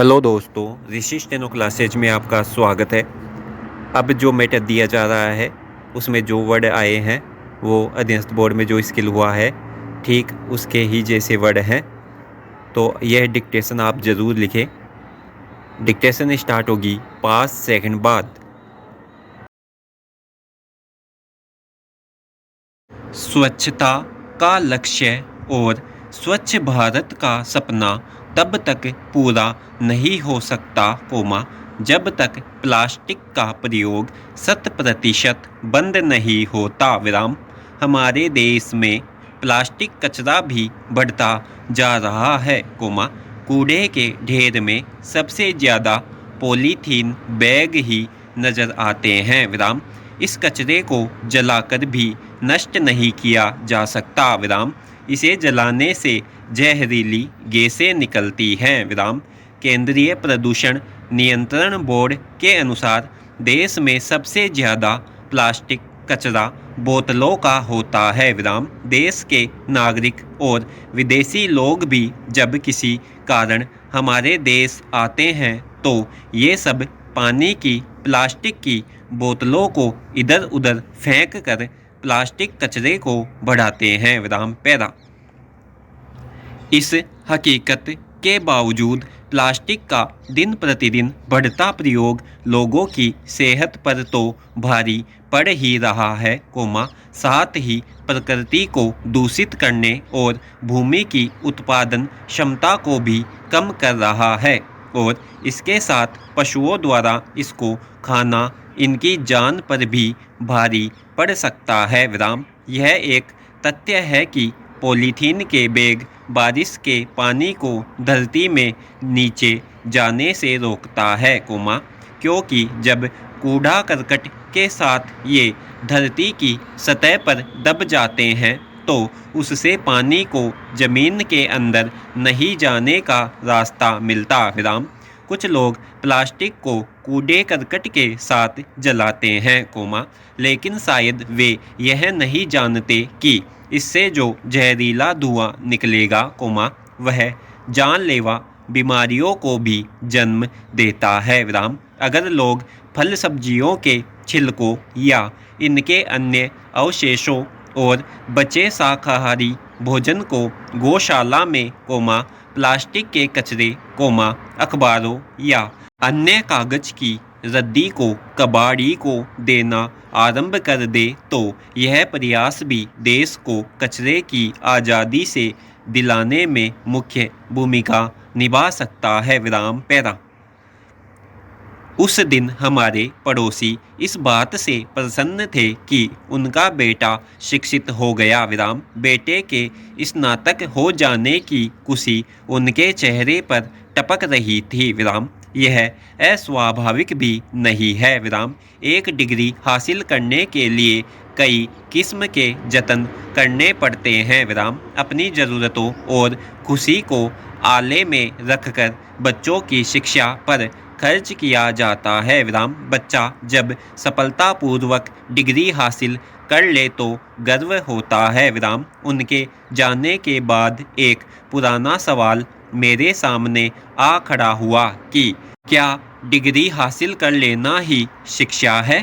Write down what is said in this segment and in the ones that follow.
Hello दोस्तों, ऋषि steno classes में आपका स्वागत है। अब जो मैटर दिया जा रहा है उसमें जो वर्ड आए हैं वो अधीनस्थ बोर्ड में जो स्किल हुआ है ठीक उसके ही जैसे वर्ड हैं। तो यह डिक्टेशन आप ज़रूर लिखें। डिक्टेशन स्टार्ट होगी 5 सेकंड बाद। स्वच्छता का लक्ष्य और स्वच्छ भारत का सपना तब तक पूरा नहीं हो सकता, जब तक प्लास्टिक का प्रयोग 100% बंद नहीं होता। हमारे देश में प्लास्टिक कचरा भी बढ़ता जा रहा है, कूड़े के ढेर में सबसे ज़्यादा पॉलीथीन बैग ही नज़र आते हैं। इस कचरे को जलाकर भी नष्ट नहीं किया जा सकता। इसे जलाने से जहरीली गैसें निकलती हैं। केंद्रीय प्रदूषण नियंत्रण बोर्ड के अनुसार देश में सबसे ज़्यादा प्लास्टिक कचरा बोतलों का होता है। देश के नागरिक और विदेशी लोग भी जब किसी कारण हमारे देश आते हैं तो ये सब पानी की प्लास्टिक की बोतलों को इधर उधर फेंक कर प्लास्टिक कचरे को बढ़ाते हैं। इस हकीकत के बावजूद प्लास्टिक का दिन प्रतिदिन बढ़ता प्रयोग लोगों की सेहत पर तो भारी पड़ ही रहा है, साथ ही प्रकृति को दूषित करने और भूमि की उत्पादन क्षमता को भी कम कर रहा है और इसके साथ पशुओं द्वारा इसको खाना इनकी जान पर भी भारी पड़ सकता है। यह एक तथ्य है कि पॉलीथीन के बैग बारिश के पानी को धरती में नीचे जाने से रोकता है, क्योंकि जब कूड़ा करकट के साथ ये धरती की सतह पर दब जाते हैं तो उससे पानी को ज़मीन के अंदर नहीं जाने का रास्ता मिलता। कुछ लोग प्लास्टिक को कूड़े करकट के साथ जलाते हैं, लेकिन शायद वे यह नहीं जानते कि इससे जो जहरीला धुआं निकलेगा, वह जानलेवा बीमारियों को भी जन्म देता है। अगर लोग फल सब्जियों के छिलकों या इनके अन्य अवशेषों और बचे शाकाहारी भोजन को गौशाला में, प्लास्टिक के कचरे, अखबारों या अन्य कागज की रद्दी को कबाड़ी को देना आरंभ कर दे तो यह प्रयास भी देश को कचरे की आज़ादी से दिलाने में मुख्य भूमिका निभा सकता है। उस दिन हमारे पड़ोसी इस बात से प्रसन्न थे कि उनका बेटा शिक्षित हो गया। बेटे के स्नातक हो जाने की खुशी उनके चेहरे पर टपक रही थी। यह अस्वाभाविक भी नहीं है। एक डिग्री हासिल करने के लिए कई किस्म के जतन करने पड़ते हैं। अपनी ज़रूरतों और खुशी को आले में रखकर बच्चों की शिक्षा पर खर्च किया जाता है। बच्चा जब सफलतापूर्वक डिग्री हासिल कर ले तो गर्व होता है। उनके जाने के बाद एक पुराना सवाल मेरे सामने आ खड़ा हुआ कि क्या डिग्री हासिल कर लेना ही शिक्षा है?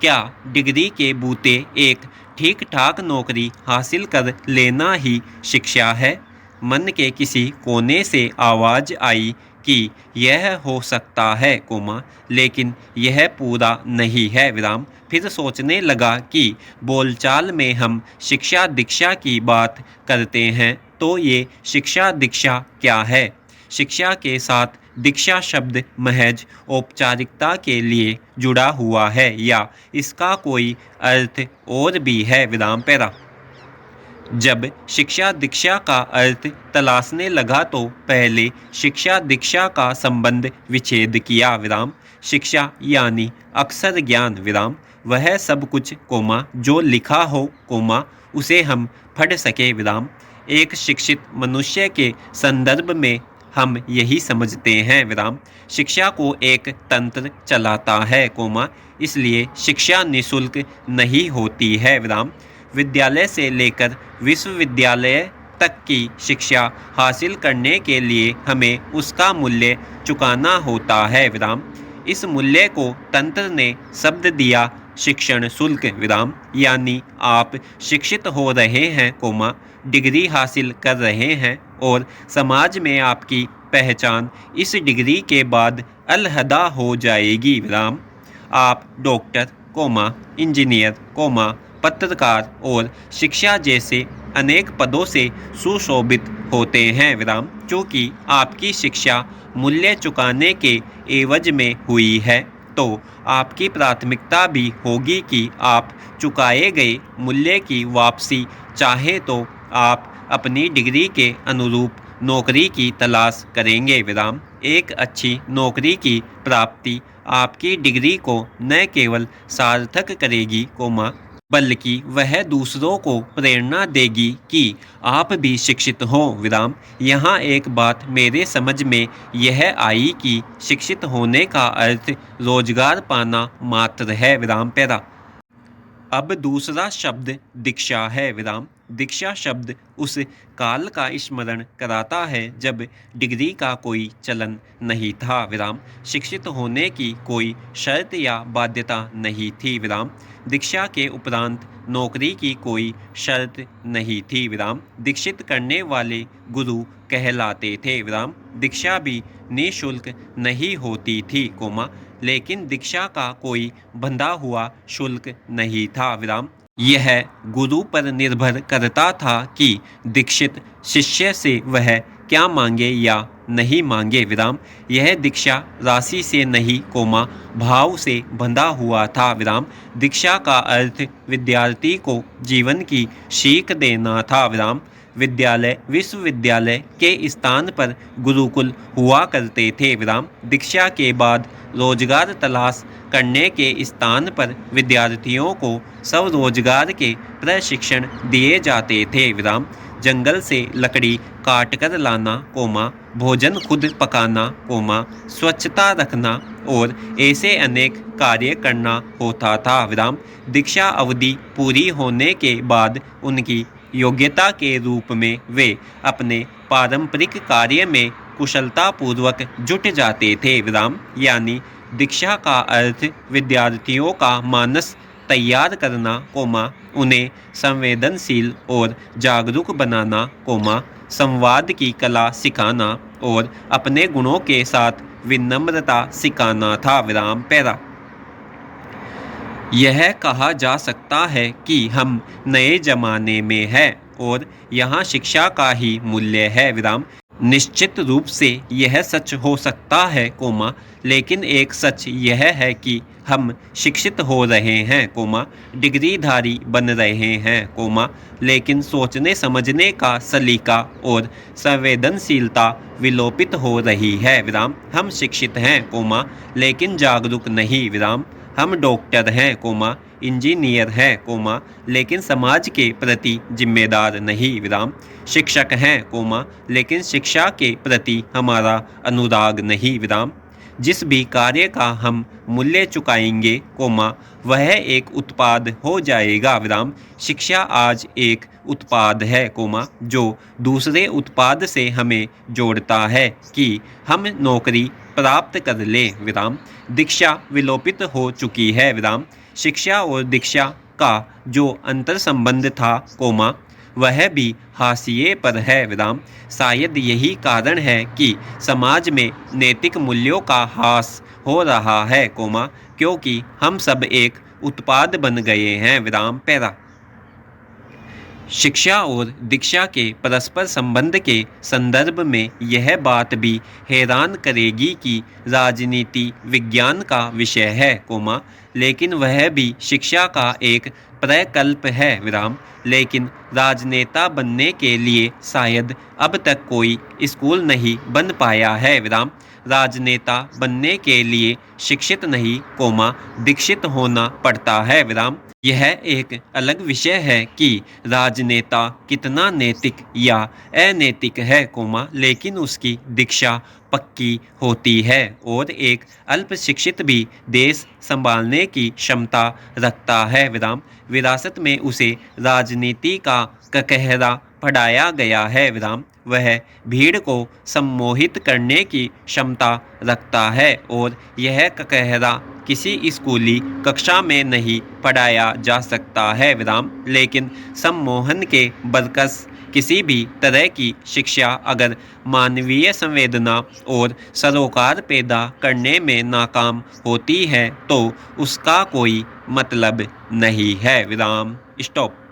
क्या डिग्री के बूते एक ठीक ठाक नौकरी हासिल कर लेना ही शिक्षा है? मन के किसी कोने से आवाज़ आई कि यह हो सकता है, लेकिन यह पूरा नहीं है। फिर सोचने लगा कि बोलचाल में हम शिक्षा दीक्षा की बात करते हैं तो ये शिक्षा दीक्षा क्या है? शिक्षा के साथ दीक्षा शब्द महज औपचारिकता के लिए जुड़ा हुआ है या इसका कोई अर्थ और भी है? जब शिक्षा दीक्षा का अर्थ तलाशने लगा तो पहले शिक्षा दीक्षा का संबंध विच्छेद किया। शिक्षा यानी अक्षर ज्ञान, वह सब कुछ, जो लिखा हो, उसे हम पढ़ सके। एक शिक्षित मनुष्य के संदर्भ में हम यही समझते हैं। शिक्षा को एक तंत्र चलाता है, इसलिए शिक्षा निःशुल्क नहीं होती है। विद्यालय से लेकर विश्वविद्यालय तक की शिक्षा हासिल करने के लिए हमें उसका मूल्य चुकाना होता है विराम। इस मूल्य को तंत्र ने शब्द दिया शिक्षण शुल्क विराम। यानी आप शिक्षित हो रहे हैं कोमा, डिग्री हासिल कर रहे हैं और समाज में आपकी पहचान इस डिग्री के बाद अलहदा हो जाएगी विराम। आप डॉक्टर कोमा, इंजीनियर कोमा, पत्रकार और शिक्षा जैसे अनेक पदों से सुशोभित होते हैं विराम, क्योंकि आपकी शिक्षा मूल्य चुकाने के एवज में हुई है। तो आपकी प्राथमिकता भी होगी कि आप चुकाए गए मूल्य की वापसी। चाहे तो आप अपनी डिग्री के अनुरूप नौकरी की तलाश करेंगे विराम। एक अच्छी नौकरी की प्राप्ति आपकी डिग्री को न केवल सार्थक करेगी कोमा, बल्कि वह दूसरों को प्रेरणा देगी कि आप भी शिक्षित हों विराम। यहाँ एक बात मेरे समझ में यह आई कि शिक्षित होने का अर्थ रोजगार पाना मात्र है विराम पैरा। अब दूसरा शब्द दीक्षा है विराम। दीक्षा शब्द उस काल का स्मरण कराता है जब डिग्री का कोई चलन नहीं था विराम। शिक्षित होने की कोई शर्त या बाध्यता नहीं थी विराम। दीक्षा के उपरांत नौकरी की कोई शर्त नहीं थी विराम। दीक्षित करने वाले गुरु कहलाते थे विराम। दीक्षा भी निःशुल्क नहीं होती थी कोमा, लेकिन दीक्षा का कोई बंधा हुआ शुल्क नहीं था विराम। यह गुरु पर निर्भर करता था कि दीक्षित शिष्य से वह क्या मांगे या नहीं मांगे विराम। यह दीक्षा राशि से नहीं कोमा, भाव से बंधा हुआ था विराम। दीक्षा का अर्थ विद्यार्थी को जीवन की सीख देना था विराम। विद्यालय विश्वविद्यालय के स्थान पर गुरुकुल हुआ करते थे विराम। दीक्षा के बाद रोजगार तलाश करने के स्थान पर विद्यार्थियों को स्वरोजगार के प्रशिक्षण दिए जाते थे विराम। जंगल से लकड़ी काट कर लाना कोमा, भोजन खुद पकाना कोमा, स्वच्छता रखना और ऐसे अनेक कार्य करना होता था विराम। दीक्षा अवधि पूरी होने के बाद उनकी योग्यता के रूप में वे अपने पारंपरिक कार्य में कुशलतापूर्वक जुट जाते थे विराम। यानी दीक्षा का अर्थ विद्यार्थियों का मानस तैयार करना कोमा, उन्हें संवेदनशील और जागरूक बनाना कोमा, संवाद की कला सिखाना और अपने गुणों के साथ विनम्रता सिखाना था विराम पैरा। यह कहा जा सकता है कि हम नए जमाने में हैं और यहाँ शिक्षा का ही मूल्य है विराम। निश्चित रूप से यह सच हो सकता है कोमा, लेकिन एक सच यह है कि हम शिक्षित हो रहे हैं कोमा, डिग्रीधारी बन रहे हैं कोमा, लेकिन सोचने समझने का सलीका और संवेदनशीलता विलोपित हो रही है विराम। हम शिक्षित हैं कोमा, लेकिन जागरूक नहीं विराम। हम डॉक्टर हैं कोमा, इंजीनियर हैं कोमा, लेकिन समाज के प्रति जिम्मेदार नहीं विराम। शिक्षक हैं कोमा, लेकिन शिक्षा के प्रति हमारा अनुराग नहीं विराम। जिस भी कार्य का हम मूल्य चुकाएंगे कोमा, वह एक उत्पाद हो जाएगा विराम। शिक्षा आज एक उत्पाद है कोमा, जो दूसरे उत्पाद से हमें जोड़ता है कि हम नौकरी प्राप्त कर ले विराम। दीक्षा विलोपित हो चुकी है विराम। शिक्षा और दीक्षा का जो अंतर संबंध था कोमा, वह भी हाशिए पर है विराम। शायद यही कारण है कि समाज में नैतिक मूल्यों का ह्रास हो रहा है कोमा, क्योंकि हम सब एक उत्पाद बन गए हैं विराम पैरा। शिक्षा और दीक्षा के परस्पर संबंध के संदर्भ में यह बात भी हैरान करेगी कि राजनीति विज्ञान का विषय है कोमा, लेकिन वह भी शिक्षा का एक प्रकल्प है विराम। लेकिन राजनेता बनने के लिए शायद अब तक कोई स्कूल नहीं बन पाया है विराम। राजनेता बनने के लिए शिक्षित नहीं कोमा, दीक्षित होना पड़ता है विराम। यह एक अलग विषय है कि राजनेता कितना नैतिक या अनैतिक है कोमा, लेकिन उसकी दीक्षा पक्की होती है और एक अल्प शिक्षित भी देश संभालने की क्षमता रखता है विराम। विरासत में उसे राजनीति का ककहरा पढ़ाया गया है विराम वह भीड़ को सम्मोहित करने की क्षमता रखता है और यह कहरा किसी स्कूली कक्षा में नहीं पढ़ाया जा सकता है विराम लेकिन सम्मोहन के बरकस किसी भी तरह की शिक्षा अगर मानवीय संवेदना और सरोकार पैदा करने में नाकाम होती है तो उसका कोई मतलब नहीं है विराम स्टॉप।